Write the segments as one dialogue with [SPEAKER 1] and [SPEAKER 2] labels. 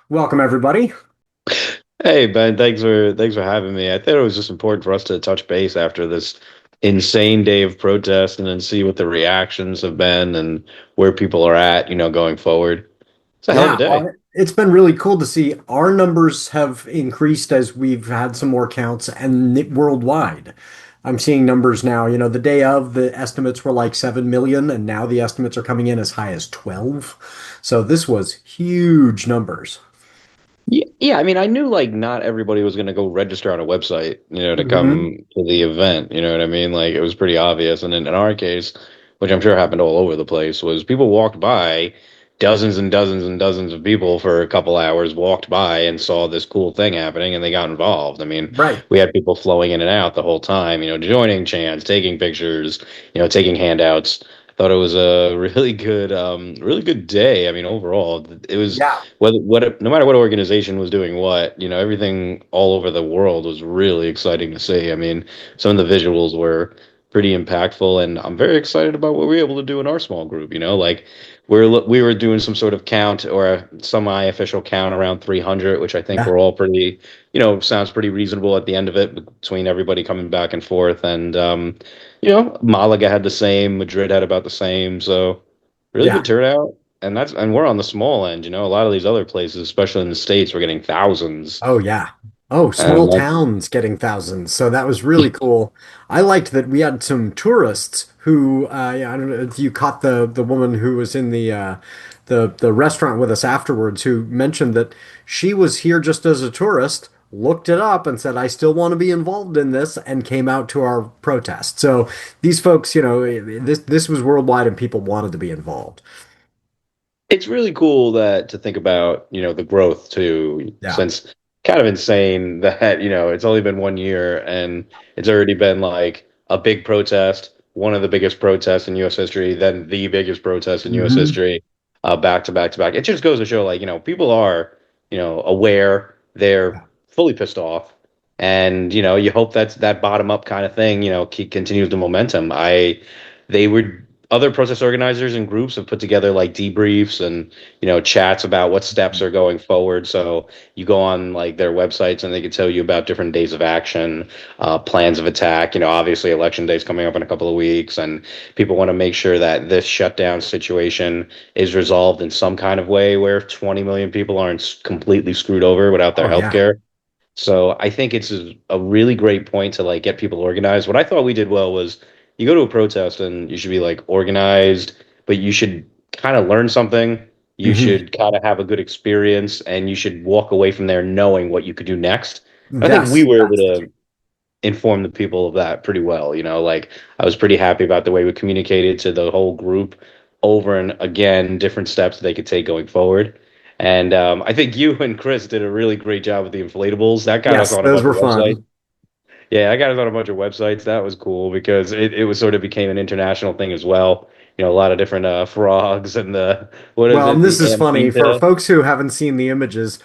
[SPEAKER 1] Welcome, everybody.
[SPEAKER 2] Hey Ben, thanks for having me. I thought it was just important for us to touch base after this insane day of protest and then see what the reactions have been and where people are at, going forward. It's a hell of a
[SPEAKER 1] Yeah,
[SPEAKER 2] day.
[SPEAKER 1] it's been really cool to see our numbers have increased as we've had some more counts and worldwide. I'm seeing numbers now, the day of the estimates were like 7 million, and now the estimates are coming in as high as 12. So this was huge numbers.
[SPEAKER 2] Yeah, I mean, I knew like not everybody was going to go register on a website, to
[SPEAKER 1] Hmm.
[SPEAKER 2] come to the event. You know what I mean? Like it was pretty obvious. And in our case, which I'm sure happened all over the place, was people walked by, dozens and dozens and dozens of people for a couple hours walked by and saw this cool thing happening and they got involved. I mean,
[SPEAKER 1] Right.
[SPEAKER 2] we had people flowing in and out the whole time, joining chants, taking pictures, taking handouts. Thought it was a really good day. I mean, overall, it was
[SPEAKER 1] Yeah.
[SPEAKER 2] no matter what organization was doing what, everything all over the world was really exciting to see. I mean, some of the visuals were pretty impactful, and I'm very excited about what we were able to do in our small group. Like we were doing some sort of count or a semi-official count around 300, which I think
[SPEAKER 1] Yeah.
[SPEAKER 2] we're all pretty, sounds pretty reasonable at the end of it between everybody coming back and forth. And Malaga had the same, Madrid had about the same, so really
[SPEAKER 1] Yeah.
[SPEAKER 2] good turnout. And we're on the small end, a lot of these other places, especially in the States, we're getting thousands.
[SPEAKER 1] Oh yeah. Oh, small
[SPEAKER 2] And that,
[SPEAKER 1] towns getting thousands. So that was really cool. I liked that we had some tourists who yeah, I don't know if you caught the woman who was in the restaurant with us afterwards who mentioned that she was here just as a tourist, looked it up and said, I still want to be involved in this and came out to our protest. So these folks, this was worldwide and people wanted to be involved.
[SPEAKER 2] it's really cool that to think about, the growth too,
[SPEAKER 1] Yeah.
[SPEAKER 2] since kind of insane that, it's only been 1 year and it's already been like a big protest, one of the biggest protests in US history, then the biggest protest in US
[SPEAKER 1] Hmm.
[SPEAKER 2] history, back to back to back. It just goes to show like, people are, aware, they're fully pissed off. And, you hope that's that bottom up kind of thing, continues the momentum. They were other protest organizers and groups have put together like debriefs and chats about what steps are going forward. So you go on like their websites and they can tell you about different days of action, plans of attack. Obviously election day is coming up in a couple of weeks, and people want to make sure that this shutdown situation is resolved in some kind of way where 20 million people aren't completely screwed over without their
[SPEAKER 1] Oh
[SPEAKER 2] health
[SPEAKER 1] yeah.
[SPEAKER 2] care. So I think it's a really great point to like get people organized. What I thought we did well was you go to a protest and you should be like organized, but you should kind of learn something. You
[SPEAKER 1] Hmm.
[SPEAKER 2] should kind of have a good experience and you should walk away from there knowing what you could do next. I think we
[SPEAKER 1] Yes,
[SPEAKER 2] were able
[SPEAKER 1] that's the key.
[SPEAKER 2] to inform the people of that pretty well. Like I was pretty happy about the way we communicated to the whole group over and again, different steps they could take going forward. And I think you and Chris did a really great job with the inflatables. That got us
[SPEAKER 1] Yes,
[SPEAKER 2] on a
[SPEAKER 1] those
[SPEAKER 2] bunch
[SPEAKER 1] were
[SPEAKER 2] of websites.
[SPEAKER 1] fun.
[SPEAKER 2] Yeah, I got us on a bunch of websites. That was cool because it was sort of became an international thing as well. A lot of different frogs and the what is
[SPEAKER 1] Well,
[SPEAKER 2] it?
[SPEAKER 1] and this
[SPEAKER 2] The
[SPEAKER 1] is funny for
[SPEAKER 2] amphieta.
[SPEAKER 1] folks who haven't seen the images.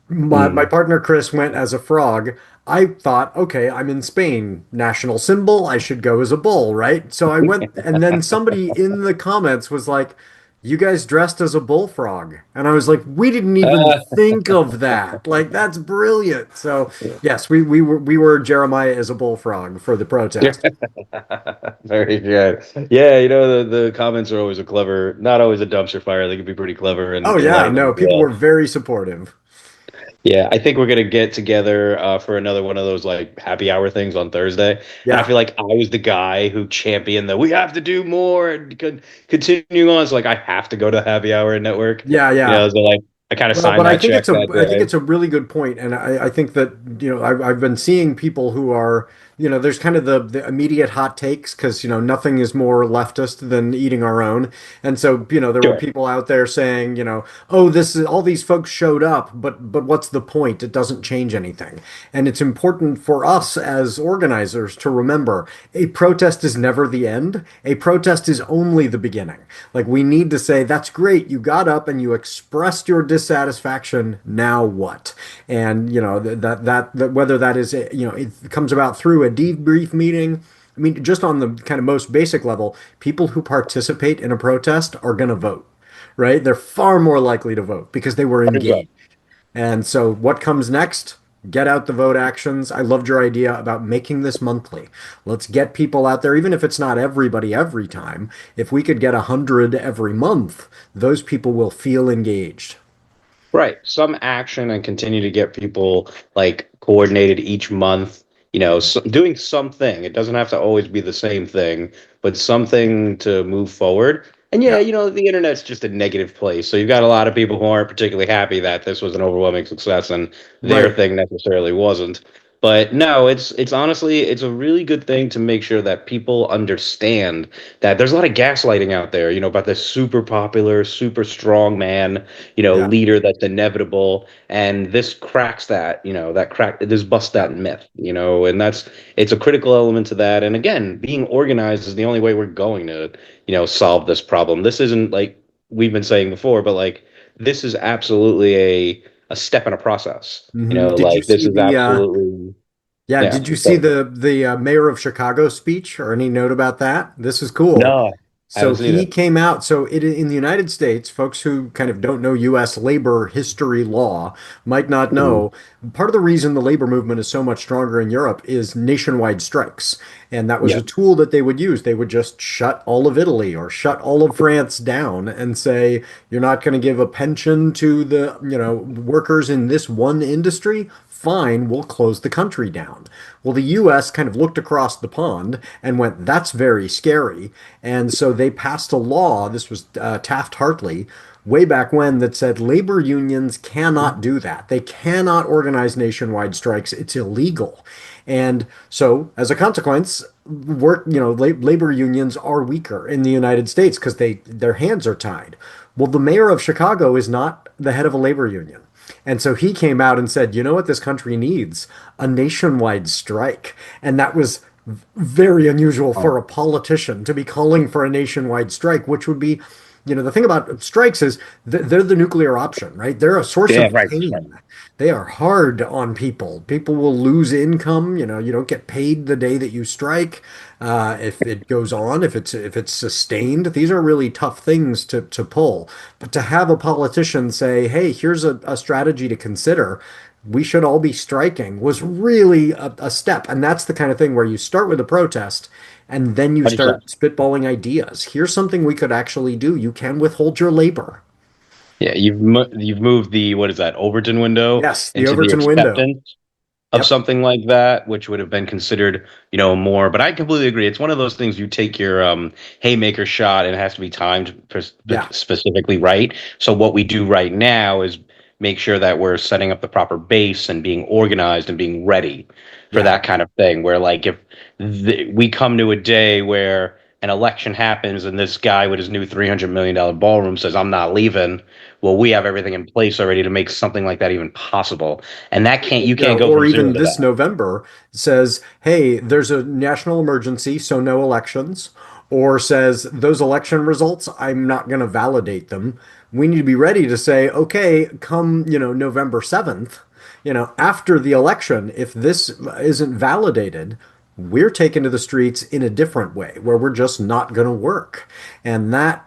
[SPEAKER 1] My
[SPEAKER 2] Mm.
[SPEAKER 1] partner Chris went as a frog. I thought, okay, I'm in Spain. National symbol, I should go as a bull, right? So I went, and then somebody in the comments was like, "You guys dressed as a bullfrog," and I was like, "We didn't even think of that. Like, that's brilliant." So yes, we were Jeremiah as a bullfrog for the protest.
[SPEAKER 2] Very good. Yeah, the comments are always a clever, not always a dumpster fire. They can be pretty clever
[SPEAKER 1] Oh
[SPEAKER 2] in
[SPEAKER 1] yeah,
[SPEAKER 2] letting them
[SPEAKER 1] no, people were
[SPEAKER 2] know.
[SPEAKER 1] very supportive.
[SPEAKER 2] Yeah, I think we're gonna get together for another one of those like happy hour things on Thursday. And I
[SPEAKER 1] Yeah,
[SPEAKER 2] feel like I was the guy who championed the we have to do more and continue on. So like I have to go to happy hour and network.
[SPEAKER 1] yeah, yeah.
[SPEAKER 2] So like I kind of
[SPEAKER 1] Well,
[SPEAKER 2] signed
[SPEAKER 1] but
[SPEAKER 2] that check that
[SPEAKER 1] I think
[SPEAKER 2] day.
[SPEAKER 1] it's a really good point, and I think that I've been seeing people who are there's kind of the immediate hot takes because nothing is more leftist than eating our own, and so there were
[SPEAKER 2] Sure.
[SPEAKER 1] people out there saying oh, this is all these folks showed up, but what's the point? It doesn't change anything, and it's important for us as organizers to remember a protest is never the end. A protest is only the beginning. Like we need to say, that's great. You got up and you expressed your dissatisfaction. Now what? And that whether that is it comes about through a debrief meeting. I mean, just on the kind of most basic level, people who participate in a protest are going to vote, right? They're far more likely to vote because they were engaged. And so what comes next? Get out the vote actions. I loved your idea about making this monthly. Let's get people out there, even if it's not everybody every time. If we could get 100 every month, those people will feel engaged.
[SPEAKER 2] Right. Some action and continue to get people like coordinated each month, doing something. It doesn't have to always be the same thing, but something to move forward. And yeah,
[SPEAKER 1] Yeah,
[SPEAKER 2] the internet's just a negative place. So you've got a lot of people who aren't particularly happy that this was an overwhelming success and their
[SPEAKER 1] right.
[SPEAKER 2] thing necessarily wasn't. But no, it's honestly it's a really good thing to make sure that people understand that there's a lot of gaslighting out there, about this super popular, super strong man,
[SPEAKER 1] Yeah.
[SPEAKER 2] leader that's inevitable. And this cracks that, this busts that myth, and it's a critical element to that. And again, being organized is the only way we're going to, solve this problem. This isn't like we've been saying before, but like this is absolutely a step in a process.
[SPEAKER 1] Did you
[SPEAKER 2] Like this
[SPEAKER 1] see
[SPEAKER 2] is
[SPEAKER 1] the
[SPEAKER 2] absolutely,
[SPEAKER 1] yeah,
[SPEAKER 2] yeah.
[SPEAKER 1] did you see
[SPEAKER 2] So,
[SPEAKER 1] the mayor of Chicago speech or any note about that? This is cool.
[SPEAKER 2] no, I
[SPEAKER 1] So
[SPEAKER 2] haven't seen
[SPEAKER 1] he
[SPEAKER 2] it.
[SPEAKER 1] came out. So in the United States, folks who kind of don't know U.S. labor history law might not
[SPEAKER 2] Mhm.
[SPEAKER 1] know. Part of the reason the labor movement is so much stronger in Europe is nationwide strikes. And that was
[SPEAKER 2] Yeah.
[SPEAKER 1] a tool that they would use. They would just shut all of Italy or shut all of France down and say, you're not going to give a pension to the, workers in this one industry? Fine, we'll close the country down. Well, the US kind of looked across the pond and went, that's very scary. And so they passed a law, this was Taft-Hartley, way back when, that said labor unions cannot do that. They cannot organize nationwide strikes. It's illegal. And so, as a consequence, labor unions are weaker in the United States because their hands are tied. Well, the mayor of Chicago is not the head of a labor union. And so he came out and said, you know what this country needs? A nationwide strike. And that was very unusual
[SPEAKER 2] Oh,
[SPEAKER 1] for a politician to be calling for a nationwide strike, which would be, the thing about strikes is they're the nuclear option, right? They're a source
[SPEAKER 2] yeah,
[SPEAKER 1] of
[SPEAKER 2] right. Right.
[SPEAKER 1] pain. They are hard on people. People will lose income. You don't get paid the day that you strike. If it goes on, if it's sustained, these are really tough things to pull. But to have a politician say, "Hey, here's a strategy to consider," we should all be striking was really a step. And that's the kind of thing where you start with a protest and then you
[SPEAKER 2] 100%.
[SPEAKER 1] start spitballing ideas. Here's something we could actually do. You can withhold your labor.
[SPEAKER 2] Yeah, you've moved the what is that Overton window
[SPEAKER 1] Yes, the
[SPEAKER 2] into the
[SPEAKER 1] Overton window.
[SPEAKER 2] acceptance of
[SPEAKER 1] Yep.
[SPEAKER 2] something like that, which would have been considered, more. But I completely agree. It's one of those things you take your haymaker shot, and it has to be timed
[SPEAKER 1] Yeah.
[SPEAKER 2] specifically right. So what we do right now is make sure that we're setting up the proper base and being organized and being ready for
[SPEAKER 1] Yeah.
[SPEAKER 2] that kind of thing. Where like if we come to a day where an election happens and this guy with his new $300 million ballroom says, "I'm not leaving." Well, we have everything in place already to make something like that even possible. And that you can't go
[SPEAKER 1] Or
[SPEAKER 2] from zero
[SPEAKER 1] even
[SPEAKER 2] to
[SPEAKER 1] this
[SPEAKER 2] that.
[SPEAKER 1] November says, hey, there's a national emergency, so no elections, or says those election results, I'm not going to validate them. We need to be ready to say, okay, come, November 7th, after the election, if this isn't validated, we're taken to the streets in a different way where we're just not going to work. And that,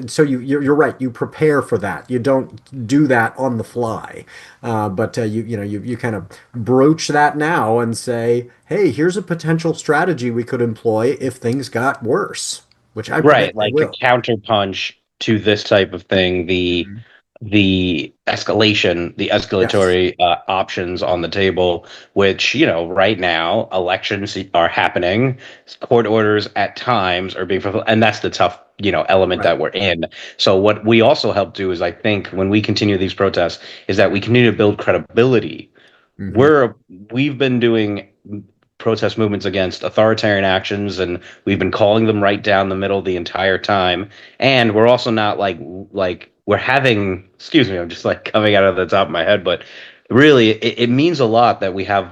[SPEAKER 1] so you're right. You prepare for that. You don't do that on the fly. But you kind of broach that now and say, hey, here's a potential strategy we could employ if things got worse, which I
[SPEAKER 2] Right,
[SPEAKER 1] predict they
[SPEAKER 2] like to
[SPEAKER 1] will.
[SPEAKER 2] counterpunch to this type of thing,
[SPEAKER 1] Mhm.
[SPEAKER 2] the
[SPEAKER 1] Yes.
[SPEAKER 2] escalatory options on the table, which, right now elections are happening, court orders at times are being fulfilled, and that's the tough, element
[SPEAKER 1] Right.
[SPEAKER 2] that we're in. So what we also help do is I think when we continue these protests is that we continue to build credibility.
[SPEAKER 1] Hmm.
[SPEAKER 2] We've been doing protest movements against authoritarian actions, and we've been calling them right down the middle the entire time. And we're also not like we're having, excuse me, I'm just like coming out of the top of my head, but really it means a lot that we have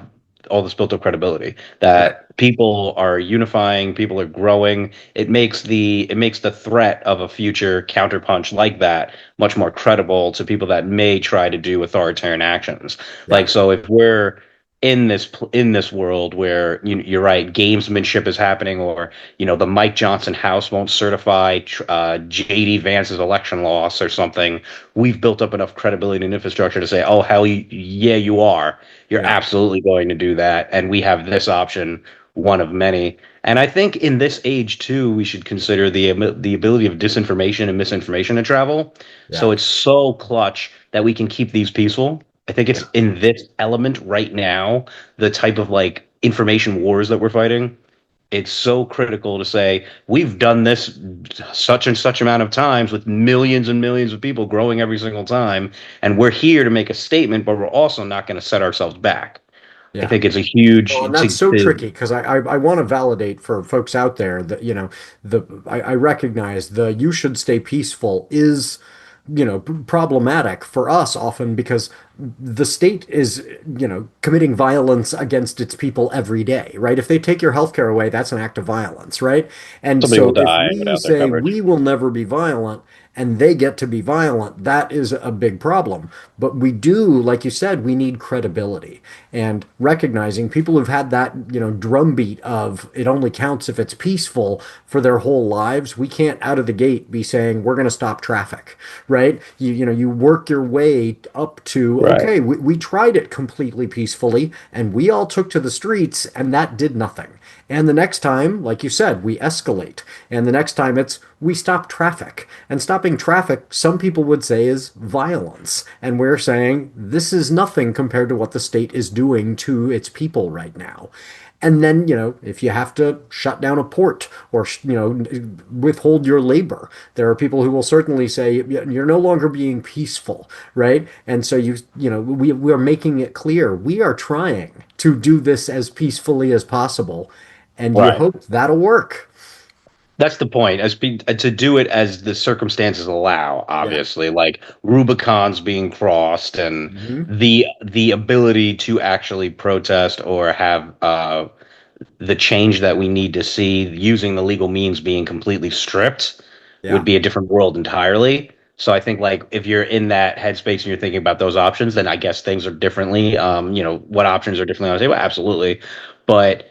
[SPEAKER 2] all this built up credibility,
[SPEAKER 1] Right.
[SPEAKER 2] that people are unifying, people are growing. It makes the threat of a future counterpunch like that much more credible to people that may try to do authoritarian actions.
[SPEAKER 1] Yeah.
[SPEAKER 2] Like, so if we're in this world where you're right, gamesmanship is happening, or the Mike Johnson House won't certify JD Vance's election loss or something. We've built up enough credibility and infrastructure to say, oh hell, yeah, you are. You're
[SPEAKER 1] Yeah,
[SPEAKER 2] absolutely going to do that, and we have this option, one of many. And I think in this age too, we should consider the ability of disinformation and misinformation to travel. So
[SPEAKER 1] yeah,
[SPEAKER 2] it's so clutch that we can keep these peaceful. I think it's
[SPEAKER 1] yeah,
[SPEAKER 2] in this element right now, the type of like information wars that we're fighting. It's so critical to say we've done this such and such amount of times with millions and millions of people growing every single time, and we're here to make a statement, but we're also not going to set ourselves back. I
[SPEAKER 1] yeah.
[SPEAKER 2] think it's a
[SPEAKER 1] Well, and
[SPEAKER 2] huge
[SPEAKER 1] that's so
[SPEAKER 2] to
[SPEAKER 1] tricky because I want to validate for folks out there that, I recognize the you should stay peaceful is, problematic for us often because the state is, committing violence against its people every day, right? If they take your healthcare away, that's an act of violence, right? And
[SPEAKER 2] somebody will
[SPEAKER 1] so if
[SPEAKER 2] die
[SPEAKER 1] we
[SPEAKER 2] without their
[SPEAKER 1] say
[SPEAKER 2] coverage.
[SPEAKER 1] we will never be violent, and they get to be violent, that is a big problem. But we do, like you said, we need credibility and recognizing people who've had that, drumbeat of it only counts if it's peaceful for their whole lives. We can't out of the gate be saying we're going to stop traffic, right? You work your way up to,
[SPEAKER 2] Right.
[SPEAKER 1] okay, we tried it completely peacefully and we all took to the streets and that did nothing. And the next time, like you said, we escalate. And the next time it's we stop traffic. And stopping traffic, some people would say, is violence. And we're saying this is nothing compared to what the state is doing to its people right now. And then, if you have to shut down a port or, withhold your labor, there are people who will certainly say you're no longer being peaceful, right? And so we are making it clear we are trying to do this as peacefully as possible, and you
[SPEAKER 2] Right.
[SPEAKER 1] hope that'll work.
[SPEAKER 2] That's the point, to do it as the circumstances allow,
[SPEAKER 1] Yeah.
[SPEAKER 2] obviously, like Rubicons being crossed and
[SPEAKER 1] Hmm.
[SPEAKER 2] the ability to actually protest or have the change that we need to see using the legal means being completely stripped would
[SPEAKER 1] Yeah.
[SPEAKER 2] be a different world entirely. So I think like if you're in that headspace and you're thinking about those options, then I guess things are differently. What options are differently on the table? Absolutely. But,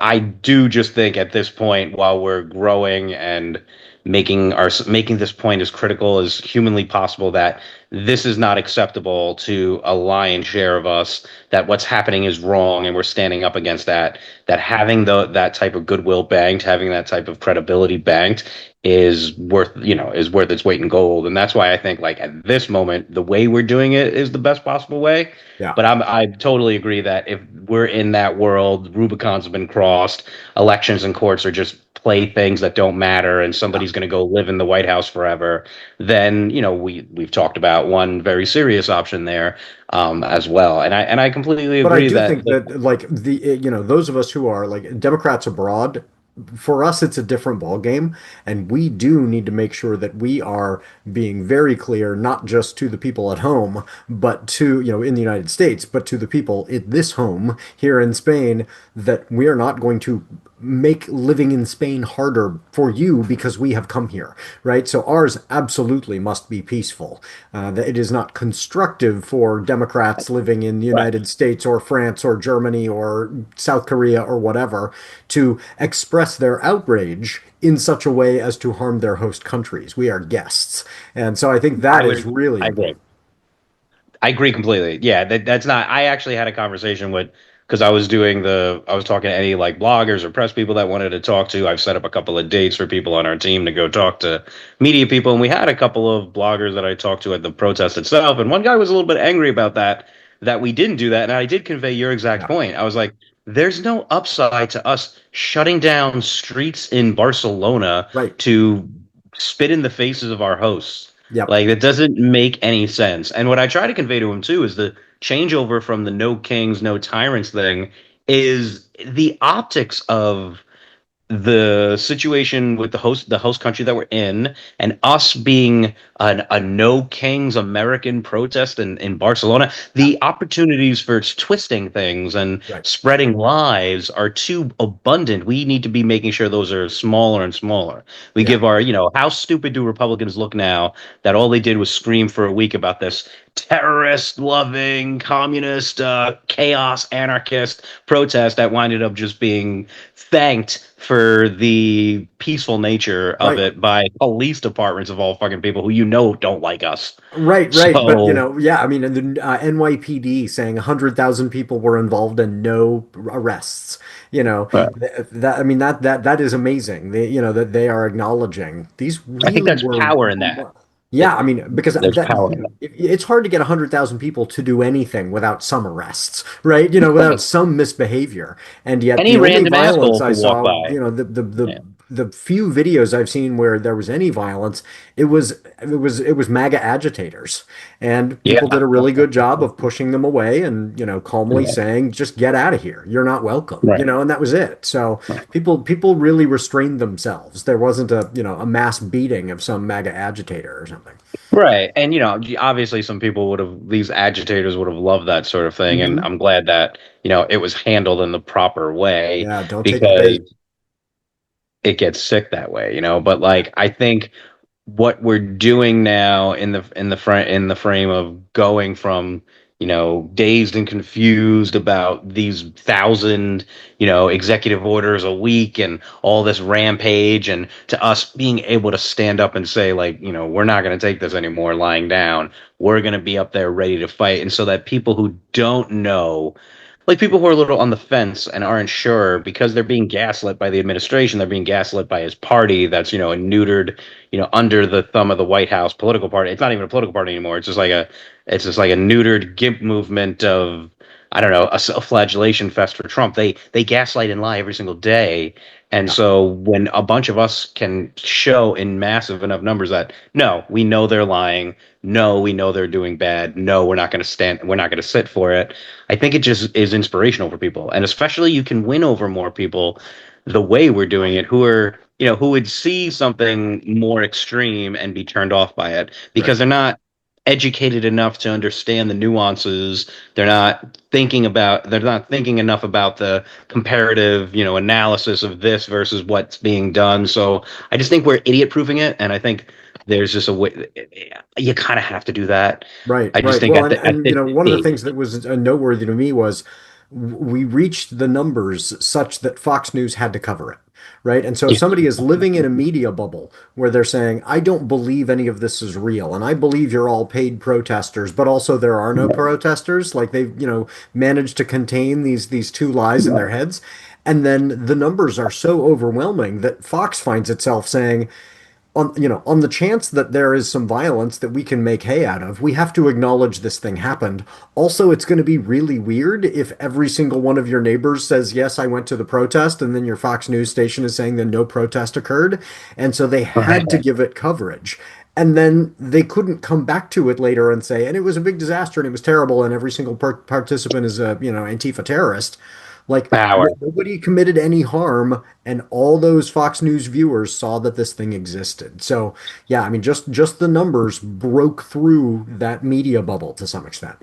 [SPEAKER 2] I do just think at this point, while we're growing and making this point as critical as humanly possible, that this is not acceptable to a lion's share of us, that what's happening is wrong and we're standing up against that, that having that type of goodwill banked, having that type of credibility banked is worth its weight in gold. And that's why I think like at this moment, the way we're doing it is the best possible way.
[SPEAKER 1] Yeah.
[SPEAKER 2] But I totally agree that if we're in that world, Rubicons have been crossed, elections and courts are just playthings that don't matter, and
[SPEAKER 1] Yeah.
[SPEAKER 2] somebody's going to go live in the White House forever. Then we've talked about one very serious option there, as well. And I completely
[SPEAKER 1] But I
[SPEAKER 2] agree
[SPEAKER 1] do
[SPEAKER 2] that
[SPEAKER 1] think that like those of us who are like Democrats abroad, for us it's a different ball game, and we do need to make sure that we are being very clear, not just to the people at home, but to, in the United States, but to the people at this home here in Spain, that we are not going to make living in Spain harder for you because we have come here, right? So ours absolutely must be peaceful. That it is not constructive for Democrats living in the
[SPEAKER 2] right.
[SPEAKER 1] United States or France or Germany or South Korea or whatever to express their outrage in such a way as to harm their host countries. We are guests. And so I think
[SPEAKER 2] I
[SPEAKER 1] that is
[SPEAKER 2] would
[SPEAKER 1] really
[SPEAKER 2] I agree.
[SPEAKER 1] important.
[SPEAKER 2] I agree completely. Yeah, that's not. I actually had a conversation with because I was talking to any like bloggers or press people that wanted to talk to. I've set up a couple of dates for people on our team to go talk to media people, and we had a couple of bloggers that I talked to at the protest itself, and one guy was a little bit angry about that we didn't do that, and I did convey your exact
[SPEAKER 1] Yeah.
[SPEAKER 2] point. I was like, there's no upside to us shutting down streets in Barcelona
[SPEAKER 1] Right.
[SPEAKER 2] to spit in the faces of our hosts.
[SPEAKER 1] Yep.
[SPEAKER 2] Like, it doesn't make any sense. And what I try to convey to him too is the changeover from the no kings, no tyrants thing is the optics of the situation with the host country that we're in, and us being a No Kings American protest in Barcelona.
[SPEAKER 1] Yeah,
[SPEAKER 2] The opportunities for twisting things and
[SPEAKER 1] right.
[SPEAKER 2] spreading lies are too abundant. We need to be making sure those are smaller and smaller. We
[SPEAKER 1] Yeah.
[SPEAKER 2] give our, how stupid do Republicans look now that all they did was scream for a week about this terrorist loving, communist, chaos, anarchist protest that winded up just being thanked for the peaceful nature of
[SPEAKER 1] Right.
[SPEAKER 2] it by police departments of all fucking people who don't like us.
[SPEAKER 1] Right, right. But,
[SPEAKER 2] So,
[SPEAKER 1] yeah, I mean, and the NYPD saying 100,000 people were involved and no arrests. I mean, that is amazing. That they are acknowledging these
[SPEAKER 2] I think
[SPEAKER 1] really
[SPEAKER 2] there's
[SPEAKER 1] were.
[SPEAKER 2] power in that.
[SPEAKER 1] Yeah, I mean, because
[SPEAKER 2] There's power in that.
[SPEAKER 1] it's hard to get 100,000 people to do anything without some arrests, right? Without
[SPEAKER 2] Right.
[SPEAKER 1] some misbehavior. And yet
[SPEAKER 2] Any
[SPEAKER 1] the only
[SPEAKER 2] random
[SPEAKER 1] violence
[SPEAKER 2] asshole
[SPEAKER 1] I
[SPEAKER 2] could walk
[SPEAKER 1] saw,
[SPEAKER 2] by. Yeah.
[SPEAKER 1] the few videos I've seen where there was any violence, it was MAGA agitators. And
[SPEAKER 2] Yeah.
[SPEAKER 1] people did a really good job of pushing them away and, calmly
[SPEAKER 2] Yeah.
[SPEAKER 1] saying, just get out of here. You're not welcome,
[SPEAKER 2] Right.
[SPEAKER 1] and that was it. So
[SPEAKER 2] Right.
[SPEAKER 1] people really restrained themselves. There wasn't a mass beating of some MAGA agitator or something.
[SPEAKER 2] Right. And, obviously some people these agitators would have loved that sort of thing. And
[SPEAKER 1] Hmm.
[SPEAKER 2] I'm glad that, it was handled in the proper way
[SPEAKER 1] Yeah, don't take the
[SPEAKER 2] because
[SPEAKER 1] bait.
[SPEAKER 2] it gets sick that way, But like, I think what we're doing now in the frame of going from dazed and confused about these thousand executive orders a week and all this rampage and to us being able to stand up and say like we're not going to take this anymore lying down, we're going to be up there ready to fight, and so that people who don't know, like people who are a little on the fence and aren't sure because they're being gaslit by the administration, they're being gaslit by his party that's a neutered, under the thumb of the White House political party. It's not even a political party anymore. It's just like a neutered gimp movement of, I don't know, a self-flagellation fest for Trump. They gaslight and lie every single day. And
[SPEAKER 1] Yeah,
[SPEAKER 2] so when a bunch of us can show in massive enough numbers that no, we know they're lying, no, we know they're doing bad, no, we're not going to sit for it. I think it just is inspirational for people. And especially you can win over more people the way we're doing it who are, who would see something more extreme and be turned off by it because
[SPEAKER 1] right,
[SPEAKER 2] they're not educated enough to understand the nuances. They're not thinking enough about the comparative, analysis of this versus what's being done. So I just think we're idiot proofing it. And I think there's just a way you kind of have to do that.
[SPEAKER 1] right,
[SPEAKER 2] I just
[SPEAKER 1] right.
[SPEAKER 2] think
[SPEAKER 1] Well,
[SPEAKER 2] at
[SPEAKER 1] and
[SPEAKER 2] the, at
[SPEAKER 1] and
[SPEAKER 2] this
[SPEAKER 1] one of the
[SPEAKER 2] stage.
[SPEAKER 1] things that was noteworthy to me was we reached the numbers such that Fox News had to cover it, right? And so if
[SPEAKER 2] Yeah.
[SPEAKER 1] somebody is living in a media bubble where they're saying, I don't believe any of this is real, and I believe you're all paid protesters, but also there are no protesters, like they've, managed to contain these two lies in their heads. And then the numbers are so overwhelming that Fox finds itself saying, on the chance that there is some violence that we can make hay out of, we have to acknowledge this thing happened. Also, it's going to be really weird if every single one of your neighbors says, yes, I went to the protest, and then your Fox News station is saying that no protest occurred. And so they had to
[SPEAKER 2] Right.
[SPEAKER 1] give it coverage. And then they couldn't come back to it later and say, and it was a big disaster and it was terrible, and every single participant is a, Antifa terrorist. Like,
[SPEAKER 2] Power.
[SPEAKER 1] nobody committed any harm, and all those Fox News viewers saw that this thing existed. So, yeah, I mean, just the numbers broke through that media bubble to some extent.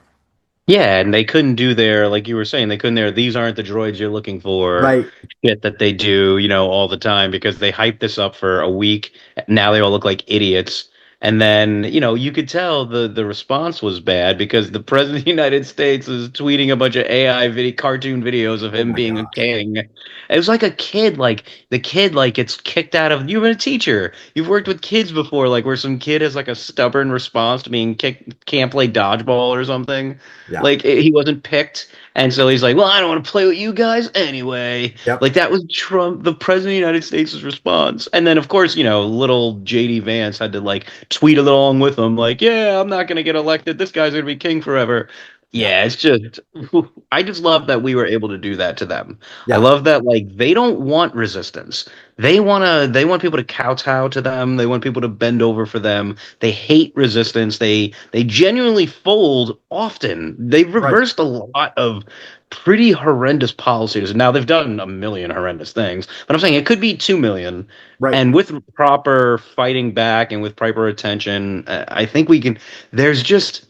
[SPEAKER 2] Yeah, and they couldn't do their, like you were saying, they couldn't these aren't the droids you're looking for
[SPEAKER 1] Right.
[SPEAKER 2] shit that they do, all the time because they hyped this up for a week. Now they all look like idiots. And then, you could tell the response was bad because the president of the United States is tweeting a bunch of AI cartoon videos of
[SPEAKER 1] Oh
[SPEAKER 2] him
[SPEAKER 1] my
[SPEAKER 2] being a
[SPEAKER 1] gosh.
[SPEAKER 2] king. It was like a kid, like the kid like gets kicked out of, you've been a teacher. You've worked with kids before, like where some kid has like a stubborn response to being kicked, can't play dodgeball or something.
[SPEAKER 1] Yeah.
[SPEAKER 2] Like he wasn't picked, and so he's like, "Well, I don't want to play with you guys anyway."
[SPEAKER 1] Yep.
[SPEAKER 2] Like that was Trump, the president of the United States' response. And then, of course, little JD Vance had to like tweet along with him, like, "Yeah, I'm not gonna get elected. This guy's gonna be king forever."
[SPEAKER 1] Yeah.
[SPEAKER 2] Yeah, it's just I just love that we were able to do that to them. I
[SPEAKER 1] Yeah.
[SPEAKER 2] love that like they don't want resistance. They want people to kowtow to them. They want people to bend over for them. They hate resistance. They genuinely fold often. They've
[SPEAKER 1] Right.
[SPEAKER 2] reversed a lot of pretty horrendous policies. Now they've done a million horrendous things, but I'm saying it could be 2 million.
[SPEAKER 1] Right.
[SPEAKER 2] And with proper fighting back and with proper attention, I think we can. There's just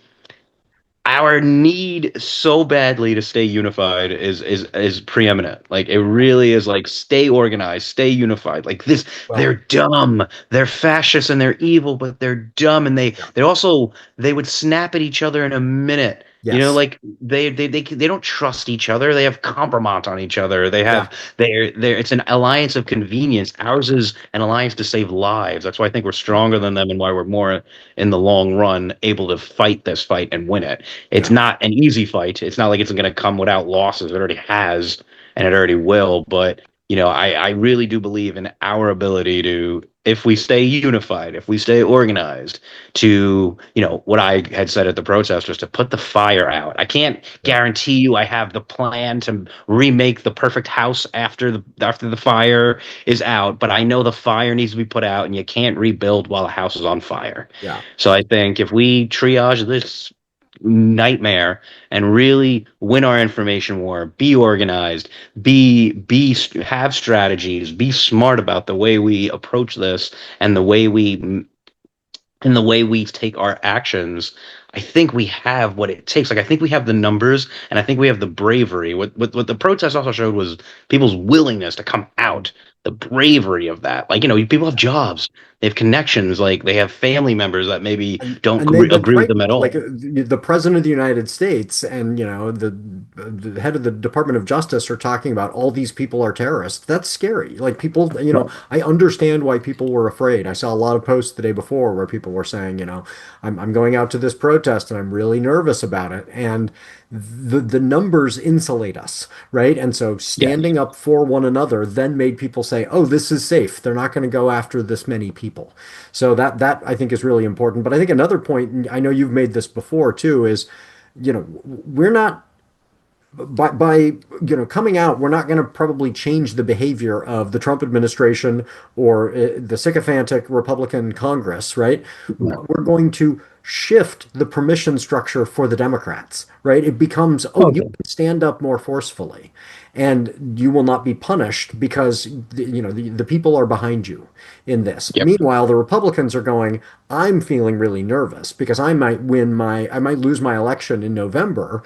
[SPEAKER 2] our need so badly to stay unified is preeminent. Like it really is like stay organized, stay unified. Like this,
[SPEAKER 1] Well,
[SPEAKER 2] they're dumb, they're fascist and they're evil, but they're dumb and
[SPEAKER 1] yeah.
[SPEAKER 2] they also they would snap at each other in a minute. You know,
[SPEAKER 1] Yes.
[SPEAKER 2] like they don't trust each other. They have compromise on each other. They
[SPEAKER 1] Yeah.
[SPEAKER 2] have they're it's an alliance of convenience. Ours is an alliance to save lives. That's why I think we're stronger than them and why we're more in the long run able to fight this fight and win it. It's
[SPEAKER 1] Yeah.
[SPEAKER 2] not an easy fight. It's not like it's going to come without losses. It already has, and it already will. But I really do believe in our ability to, if we stay unified, if we stay organized, to what I had said at the protesters, to put the fire out. I can't
[SPEAKER 1] Yeah.
[SPEAKER 2] guarantee you I have the plan to remake the perfect house after the fire is out, but I know the fire needs to be put out, and you can't rebuild while the house is on fire.
[SPEAKER 1] Yeah.
[SPEAKER 2] So I think if we triage this nightmare and really win our information war, be organized, be have strategies, be smart about the way we approach this and the way we take our actions. I think we have what it takes. Like I think we have the numbers and I think we have the bravery. What the protests also showed was people's willingness to come out, the bravery of that. Like, people have jobs, they have connections, like they have family members that maybe don't
[SPEAKER 1] And they've been
[SPEAKER 2] agree with them
[SPEAKER 1] frightened.
[SPEAKER 2] at
[SPEAKER 1] Like
[SPEAKER 2] all.
[SPEAKER 1] the president of the United States and the head of the Department of Justice are talking about all these people are terrorists. That's scary. Like people,
[SPEAKER 2] Right.
[SPEAKER 1] I understand why people were afraid. I saw a lot of posts the day before where people were saying, I'm going out to this protest and I'm really nervous about it. And the numbers insulate us, right? And so
[SPEAKER 2] Yes.
[SPEAKER 1] standing up for one another then made people say, "Oh, this is safe. They're not going to go after this many people." So that I think is really important. But I think another point, and I know you've made this before too, is, we're not by coming out, we're not going to probably change the behavior of the Trump administration or the sycophantic Republican Congress, right?
[SPEAKER 2] No.
[SPEAKER 1] We're going to shift the permission structure for the Democrats, right? It becomes, oh, you
[SPEAKER 2] Okay.
[SPEAKER 1] can stand up more forcefully and you will not be punished because the people are behind you in this.
[SPEAKER 2] Yep.
[SPEAKER 1] Meanwhile, the Republicans are going, I'm feeling really nervous because I might lose my election in November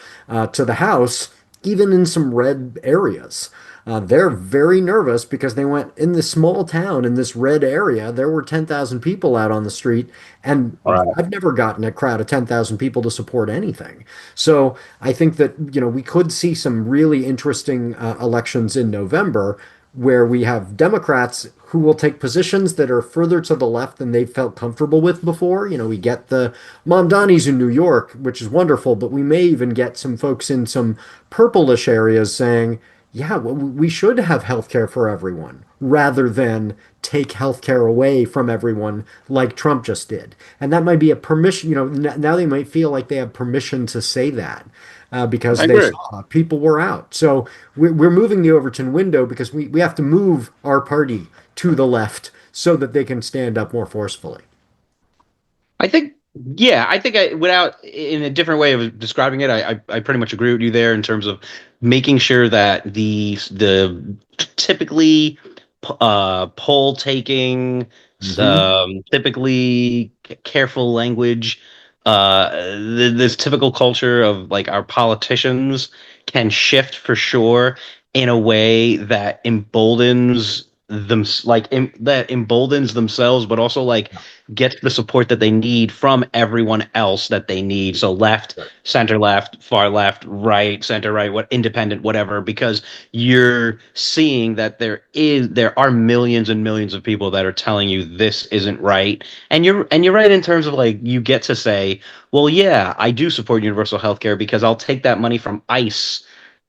[SPEAKER 1] to the House, even in some red areas. They're very nervous because they went in this small town in this red area. There were 10,000 people out on the street, and
[SPEAKER 2] All right.
[SPEAKER 1] I've never gotten a crowd of 10,000 people to support anything. So I think that, we could see some really interesting elections in November where we have Democrats who will take positions that are further to the left than they've felt comfortable with before. We get the Mamdanis in New York, which is wonderful, but we may even get some folks in some purplish areas saying, yeah, well, we should have healthcare for everyone rather than take healthcare away from everyone like Trump just did. And that might be a permission, now they might feel like they have permission to say that
[SPEAKER 2] I
[SPEAKER 1] because they
[SPEAKER 2] agree.
[SPEAKER 1] saw people were out. So we're moving the Overton window because we have to move our party to the left so that they can stand up more forcefully.
[SPEAKER 2] I think, yeah, I think without in a different way of describing it, I pretty much agree with you there in terms of making sure that the typically poll taking,
[SPEAKER 1] Hmm.
[SPEAKER 2] typically careful language, this typical culture of like our politicians can shift for sure in a way that emboldens them, that emboldens themselves, but also like gets the support that they need from everyone else that they need. So left, far left, right, center right, what independent, whatever, because you're seeing that there are millions and millions of people that are telling you this isn't right. And you're right in terms of like you get to say, well, yeah, I do support universal health care because I'll take that money from ICE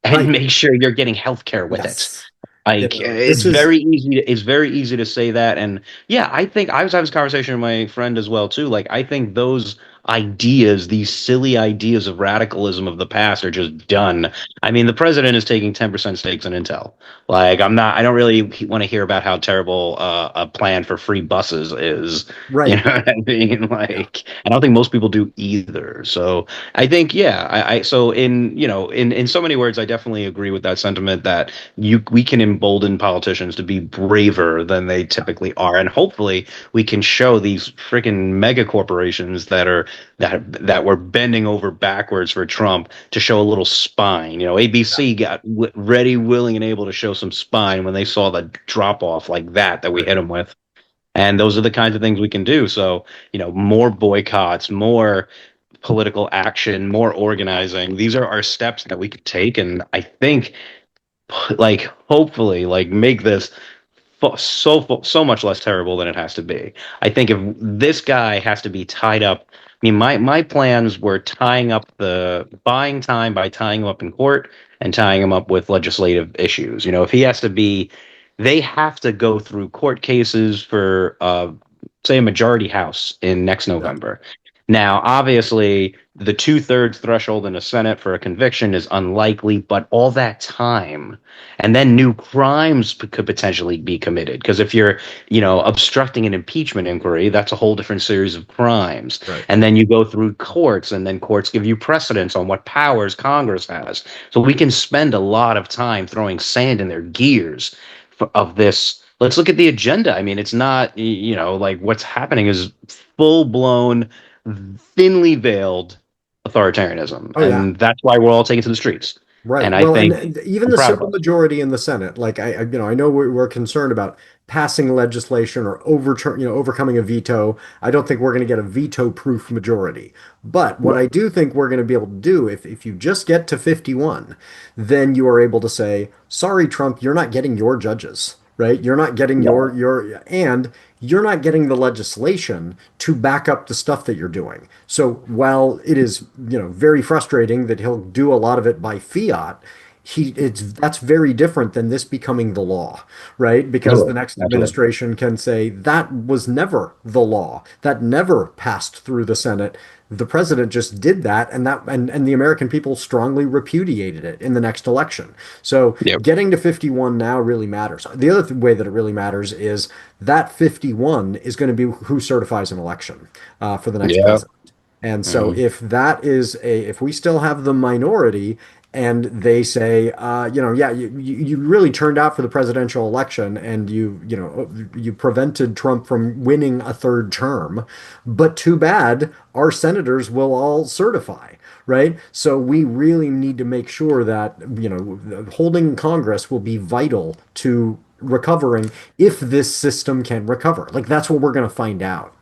[SPEAKER 2] and
[SPEAKER 1] Right.
[SPEAKER 2] make sure you're getting health care with it.
[SPEAKER 1] Yes.
[SPEAKER 2] Like
[SPEAKER 1] This is
[SPEAKER 2] it's very easy to say that. And yeah, I think I was having this conversation with my friend as well too. Like I think those ideas, these silly ideas of radicalism of the past are just done. I mean, the president is taking 10% stakes in Intel. Like, I don't really want to hear about how terrible a plan for free buses is. You know
[SPEAKER 1] Right.
[SPEAKER 2] what I mean?
[SPEAKER 1] Yeah.
[SPEAKER 2] Like, I don't think most people do either. So I think, yeah, so in so many words, I definitely agree with that sentiment that we can embolden politicians to be braver than they typically are. And hopefully we can show these freaking mega corporations that were bending over backwards for Trump to show a little spine. You know, ABC got ready, willing, and able to show some spine when they saw the drop off like that we
[SPEAKER 1] Right.
[SPEAKER 2] hit them with. And those are the kinds of things we can do. So, more boycotts, more political action, more organizing. These are our steps that we could take. And I think, like, hopefully, like, make this so much less terrible than it has to be. I think if this guy has to be tied up, I mean, my plans were tying up the buying time by tying him up in court and tying him up with legislative issues. If he has to be, they have to go through court cases for, say, a majority house in next
[SPEAKER 1] Yeah.
[SPEAKER 2] November. Now, obviously, the two-thirds threshold in a Senate for a conviction is unlikely, but all that time, and then new crimes could potentially be committed. Because if you're, obstructing an impeachment inquiry, that's a whole different series of crimes.
[SPEAKER 1] Right.
[SPEAKER 2] And then you go through courts, and then courts give you precedence on what powers Congress has. So we can spend a lot of time throwing sand in their gears of this. Let's look at the agenda. I mean, it's not, like what's happening is full blown, thinly veiled authoritarianism.
[SPEAKER 1] Oh yeah.
[SPEAKER 2] And that's why we're all taking to the streets.
[SPEAKER 1] Right.
[SPEAKER 2] And I
[SPEAKER 1] Well,
[SPEAKER 2] think
[SPEAKER 1] and even
[SPEAKER 2] I'm
[SPEAKER 1] the
[SPEAKER 2] proud of
[SPEAKER 1] simple
[SPEAKER 2] us.
[SPEAKER 1] majority in the Senate, like I know we're concerned about passing legislation or overcoming a veto. I don't think we're going to get a veto-proof majority. But what I do think we're going to be able to do, if you just get to 51, then you are able to say, sorry, Trump, you're not getting your judges, right? You're not getting
[SPEAKER 2] No.
[SPEAKER 1] and you're not getting the legislation to back up the stuff that you're doing. So while it is, very frustrating that he'll do a lot of it by fiat, that's very different than this becoming the law, right? Because the
[SPEAKER 2] Totally.
[SPEAKER 1] next
[SPEAKER 2] Absolutely.
[SPEAKER 1] administration can say that was never the law. That never passed through the Senate. The president just did that, and the American people strongly repudiated it in the next election. So
[SPEAKER 2] Yep.
[SPEAKER 1] getting to 51 now really matters. The other way that it really matters is that 51 is going to be who certifies an election for the next
[SPEAKER 2] Yeah.
[SPEAKER 1] president. And so
[SPEAKER 2] Mhm.
[SPEAKER 1] if we still have the minority and they say, yeah, you really turned out for the presidential election and you prevented Trump from winning a third term, but too bad, our senators will all certify. Right. So we really need to make sure that, holding Congress will be vital to recovering if this system can recover. Like that's what we're going to find out.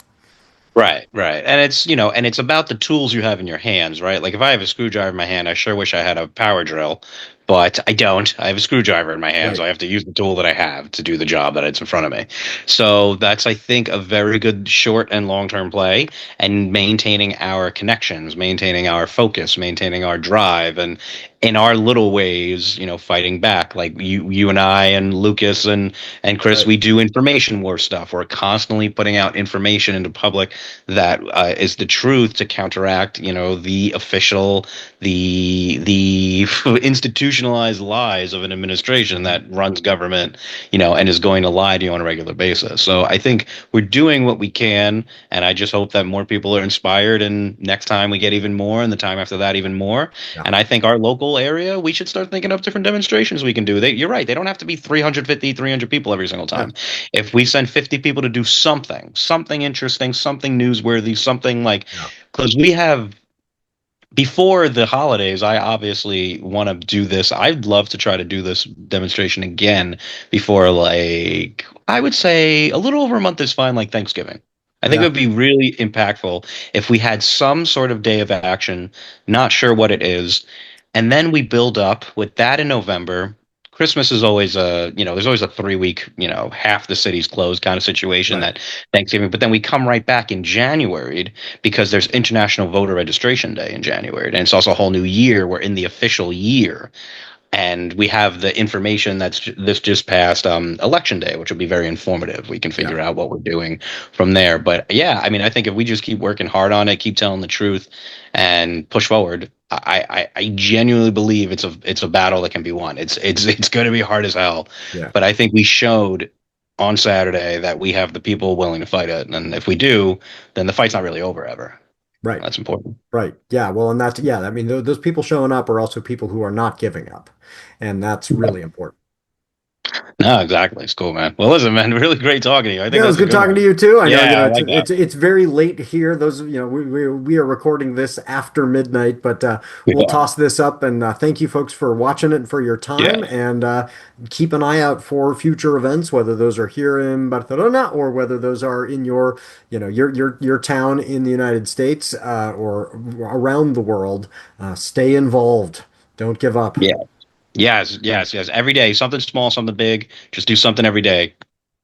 [SPEAKER 2] Right, right. And it's about the tools you have in your hands, right? Like if I have a screwdriver in my hand, I sure wish I had a power drill, but I don't. I have a screwdriver in my hand, so
[SPEAKER 1] Right.
[SPEAKER 2] I have to use the tool that I have to do the job that it's in front of me. So that's, I think, a very good short and long-term play, and maintaining our connections, maintaining our focus, maintaining our drive, and in our little ways, fighting back. Like you and I and Lucas and Chris,
[SPEAKER 1] Right.
[SPEAKER 2] we do information war stuff. We're constantly putting out information into public that is the truth to counteract, the official, the institutionalized lies of an administration that runs government, and is going to lie to you on a regular basis. So I think we're doing what we can, and I just hope that more people are inspired. And next time we get even more, and the time after that even more.
[SPEAKER 1] Yeah.
[SPEAKER 2] And I think our local area, we should start thinking of different demonstrations we can do. You're right; they don't have to be 350, 300 people every single
[SPEAKER 1] Yeah.
[SPEAKER 2] time. If we send 50 people to do something interesting, something newsworthy, something like,
[SPEAKER 1] Yeah.
[SPEAKER 2] because we have, before the holidays, I obviously want to do this. I'd love to try to do this demonstration again before, like, I would say a little over a month is fine, like Thanksgiving. I think it
[SPEAKER 1] Yeah.
[SPEAKER 2] would be really impactful if we had some sort of day of action, not sure what it is, and then we build up with that in November. Christmas is always there's always a 3 week, half the city's closed kind of situation
[SPEAKER 1] Right.
[SPEAKER 2] that Thanksgiving, but then we come right back in January because there's International Voter Registration Day in January, and it's also a whole new year. We're in the official year and we have the information this just passed election day, which will be very informative. We can
[SPEAKER 1] Yeah.
[SPEAKER 2] figure out what we're doing from there. But yeah, I mean, I think if we just keep working hard on it, keep telling the truth, and push forward, I genuinely believe it's a battle that can be won. It's going to be hard as hell,
[SPEAKER 1] Yeah.
[SPEAKER 2] but I think we showed on Saturday that we have the people willing to fight it, and if we do, then the fight's not really over ever.
[SPEAKER 1] Right.
[SPEAKER 2] That's important.
[SPEAKER 1] Right. Yeah. Well, and that's, yeah, I mean, those people showing up are also people who are not giving up. And that's really important.
[SPEAKER 2] No, exactly. It's cool, man. Well, listen, man, really great talking to you. I think
[SPEAKER 1] Yeah, it was
[SPEAKER 2] that's a
[SPEAKER 1] good
[SPEAKER 2] good
[SPEAKER 1] talking to
[SPEAKER 2] one.
[SPEAKER 1] you too. I know,
[SPEAKER 2] Yeah, I
[SPEAKER 1] it's
[SPEAKER 2] like that.
[SPEAKER 1] it's very late here. Those, we are recording this after midnight, but we'll
[SPEAKER 2] Yeah.
[SPEAKER 1] toss this up and thank you folks for watching it and for your time
[SPEAKER 2] Yeah.
[SPEAKER 1] and keep an eye out for future events, whether those are here in Barcelona or whether those are in your, your town in the United States or around the world. Stay involved. Don't give up.
[SPEAKER 2] Yeah. Yes, yes, yes. Every day, something small, something big. Just do something every day.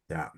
[SPEAKER 1] Yeah.